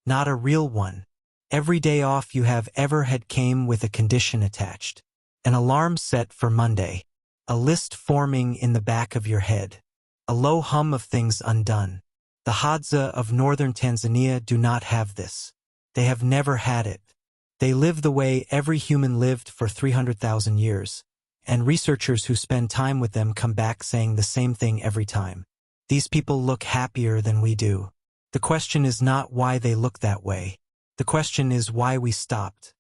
not a real one. Every day off you have ever had came with a condition attached. An alarm set for Monday. A list forming in the back of your head. A low hum of things undone. The Hadza of northern Tanzania do not have this. They have never had it. They live the way every human lived for 300,000 years, and researchers who spend time with them come back saying the same thing every time. These people look happier than we do. The question is not why they look that way. The question is why we stopped.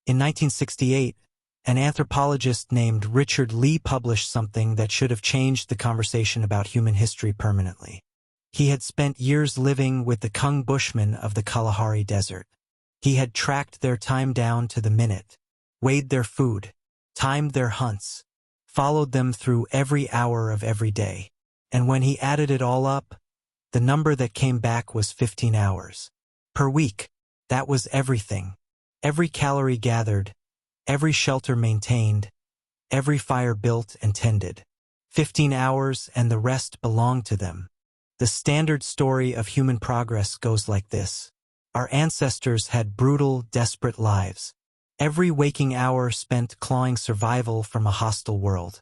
In 1968, an anthropologist named Richard Lee published something that should have changed the conversation about human history permanently. He had spent years living with the Kung Bushmen of the Kalahari Desert. He had tracked their time down to the minute, weighed their food, timed their hunts, followed them through every hour of every day. And when he added it all up, the number that came back was 15 hours per week. That was everything. Every calorie gathered, every shelter maintained, every fire built and tended. 15 hours and the rest belonged to them. The standard story of human progress goes like this. Our ancestors had brutal, desperate lives. Every waking hour spent clawing survival from a hostile world.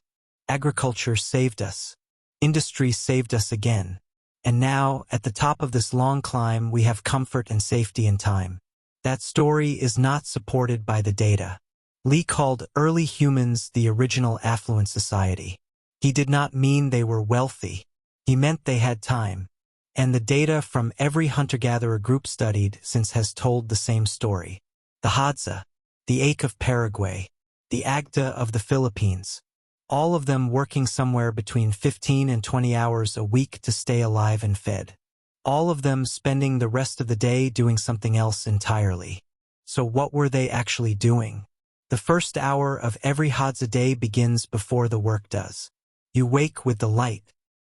Agriculture saved us. Industry saved us again. And now, at the top of this long climb, we have comfort and safety in time. That story is not supported by the data. Lee called early humans the original affluent society. He did not mean they were wealthy. He meant they had time. And the data from every hunter-gatherer group studied since has told the same story. The Hadza, the Ache of Paraguay, the Agda of the Philippines, all of them working somewhere between 15 and 20 hours a week to stay alive and fed. All of them spending the rest of the day doing something else entirely. So what were they actually doing? The first hour of every Hadza day begins before the work does. You wake with the light.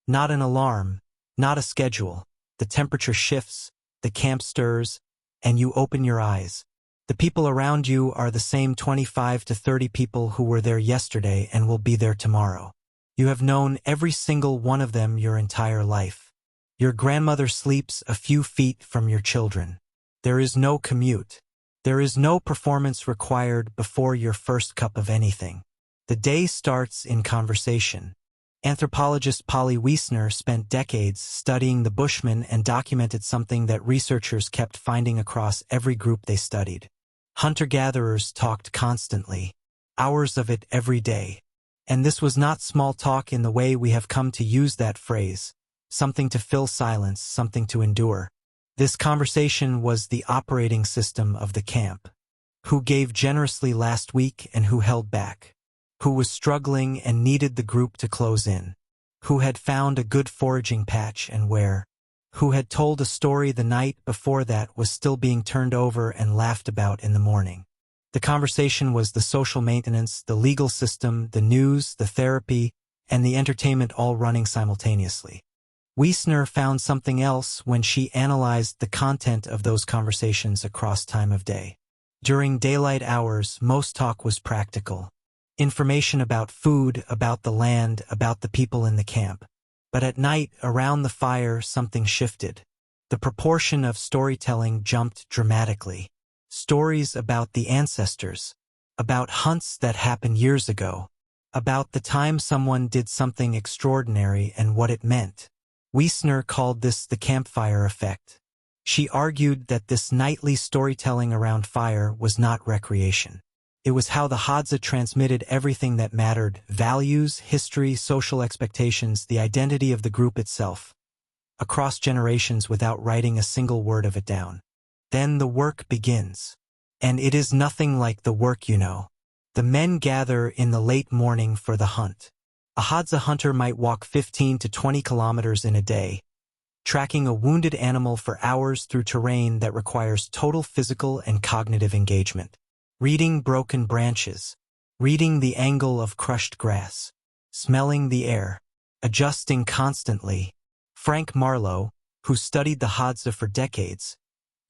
Not an alarm, not a schedule. The temperature shifts, the camp stirs, and you open your eyes. The people around you are the same 25 to 30 people who were there yesterday and will be there tomorrow. You have known every single one of them your entire life. Your grandmother sleeps a few feet from your children. There is no commute. There is no performance required before your first cup of anything. The day starts in conversation. Anthropologist Polly Wiesner spent decades studying the Bushmen and documented something that researchers kept finding across every group they studied. Hunter-gatherers talked constantly, hours of it every day. And this was not small talk in the way we have come to use that phrase, something to fill silence, something to endure. This conversation was the operating system of the camp. Who gave generously last week and who held back? Who was struggling and needed the group to close in? Who had found a good foraging patch and where? Who had told a story the night before that was still being turned over and laughed about in the morning? The conversation was the social maintenance, the legal system, the news, the therapy, and the entertainment all running simultaneously. Wiesner found something else when she analyzed the content of those conversations across time of day. During daylight hours, most talk was practical. Information about food, about the land, about the people in the camp. But at night, around the fire, something shifted. The proportion of storytelling jumped dramatically. Stories about the ancestors, about hunts that happened years ago, about the time someone did something extraordinary and what it meant. Wiesner called this the campfire effect. She argued that this nightly storytelling around fire was not recreation. It was how the Hadza transmitted everything that mattered: values, history, social expectations, the identity of the group itself, across generations without writing a single word of it down. Then the work begins. And it is nothing like the work you know. The men gather in the late morning for the hunt. A Hadza hunter might walk 15 to 20 kilometers in a day, tracking a wounded animal for hours through terrain that requires total physical and cognitive engagement. Reading broken branches, reading the angle of crushed grass, smelling the air, adjusting constantly. Frank Marlowe, who studied the Hadza for decades,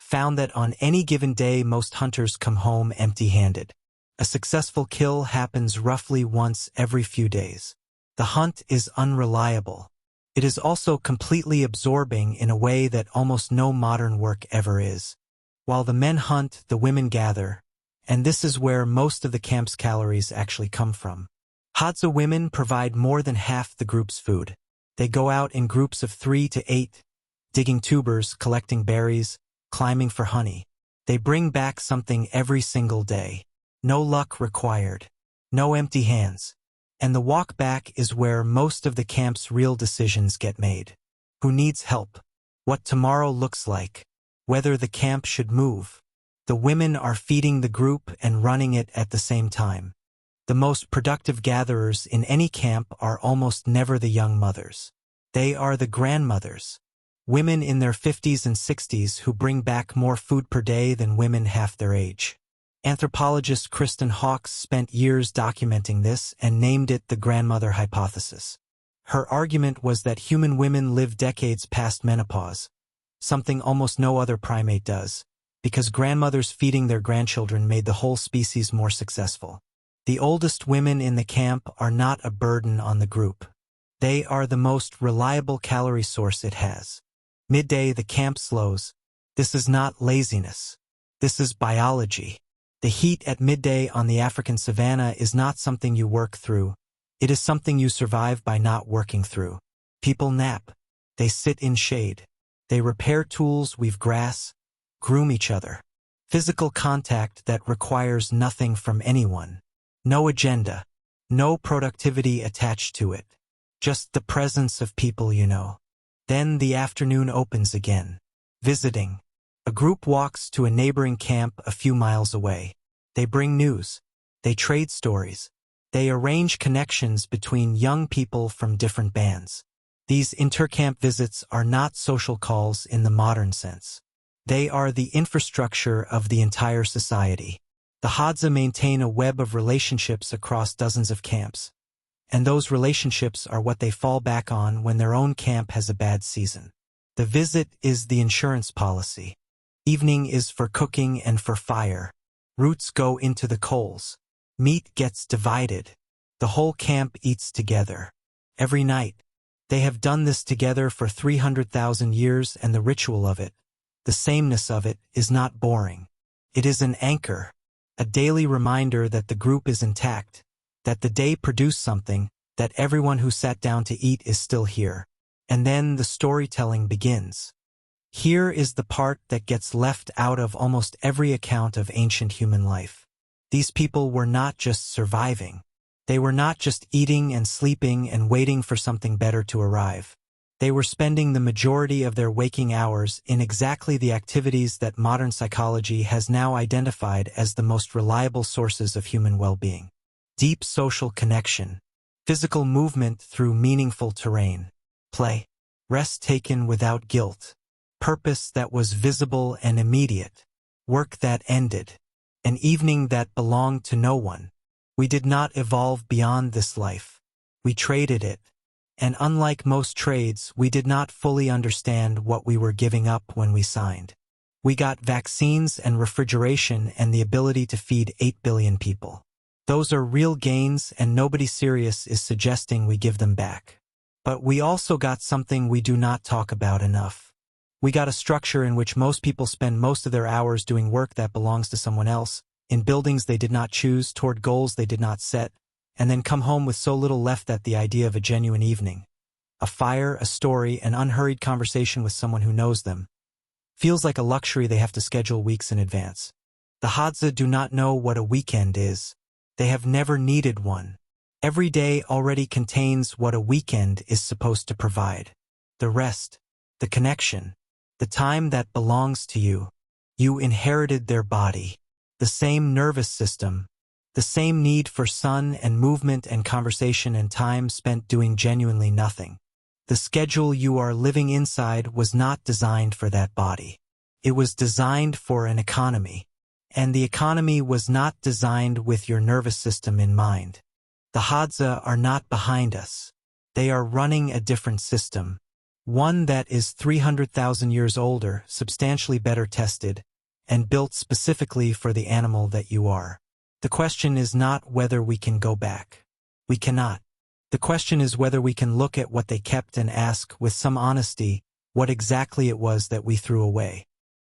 found that on any given day most hunters come home empty-handed. A successful kill happens roughly once every few days. The hunt is unreliable. It is also completely absorbing in a way that almost no modern work ever is. While the men hunt, the women gather, and this is where most of the camp's calories actually come from. Hadza women provide more than half the group's food. They go out in groups of 3 to 8, digging tubers, collecting berries, climbing for honey. They bring back something every single day. No luck required. No empty hands. And the walk back is where most of the camp's real decisions get made. Who needs help? What tomorrow looks like? Whether the camp should move. The women are feeding the group and running it at the same time. The most productive gatherers in any camp are almost never the young mothers. They are the grandmothers. Women in their 50s and 60s who bring back more food per day than women half their age. Anthropologist Kristen Hawkes spent years documenting this and named it the grandmother hypothesis. Her argument was that human women live decades past menopause, something almost no other primate does, because grandmothers feeding their grandchildren made the whole species more successful. The oldest women in the camp are not a burden on the group. They are the most reliable calorie source it has. Midday, the camp slows. This is not laziness. This is biology. The heat at midday on the African savanna is not something you work through. It is something you survive by not working through. People nap. They sit in shade. They repair tools, weave grass, groom each other. Physical contact that requires nothing from anyone. No agenda. No productivity attached to it. Just the presence of people you know. Then the afternoon opens again. Visiting. A group walks to a neighboring camp a few miles away. They bring news. They trade stories. They arrange connections between young people from different bands. These intercamp visits are not social calls in the modern sense. They are the infrastructure of the entire society. The Hadza maintain a web of relationships across dozens of camps. And those relationships are what they fall back on when their own camp has a bad season. The visit is the insurance policy. Evening is for cooking and for fire. Roots go into the coals. Meat gets divided. The whole camp eats together. Every night. They have done this together for 300,000 years, and the ritual of it, the sameness of it, is not boring. It is an anchor, a daily reminder that the group is intact, that the day produced something, that everyone who sat down to eat is still here. And then the storytelling begins. Here is the part that gets left out of almost every account of ancient human life. These people were not just surviving. They were not just eating and sleeping and waiting for something better to arrive. They were spending the majority of their waking hours in exactly the activities that modern psychology has now identified as the most reliable sources of human well-being. Deep social connection, physical movement through meaningful terrain, play, rest taken without guilt, purpose that was visible and immediate, work that ended, an evening that belonged to no one. We did not evolve beyond this life. We traded it. And unlike most trades, we did not fully understand what we were giving up when we signed. We got vaccines and refrigeration and the ability to feed 8 billion people. Those are real gains, and nobody serious is suggesting we give them back. But we also got something we do not talk about enough. We got a structure in which most people spend most of their hours doing work that belongs to someone else, in buildings they did not choose, toward goals they did not set, and then come home with so little left that the idea of a genuine evening, a fire, a story, an unhurried conversation with someone who knows them, feels like a luxury they have to schedule weeks in advance. The Hadza do not know what a weekend is. They have never needed one. Every day already contains what a weekend is supposed to provide. The rest, the connection, the time that belongs to you. You inherited their body, the same nervous system, the same need for sun and movement and conversation and time spent doing genuinely nothing. The schedule you are living inside was not designed for that body. It was designed for an economy. And the economy was not designed with your nervous system in mind. The Hadza are not behind us. They are running a different system. One that is 300,000 years older, substantially better tested, and built specifically for the animal that you are. The question is not whether we can go back. We cannot. The question is whether we can look at what they kept and ask with some honesty what exactly it was that we threw away.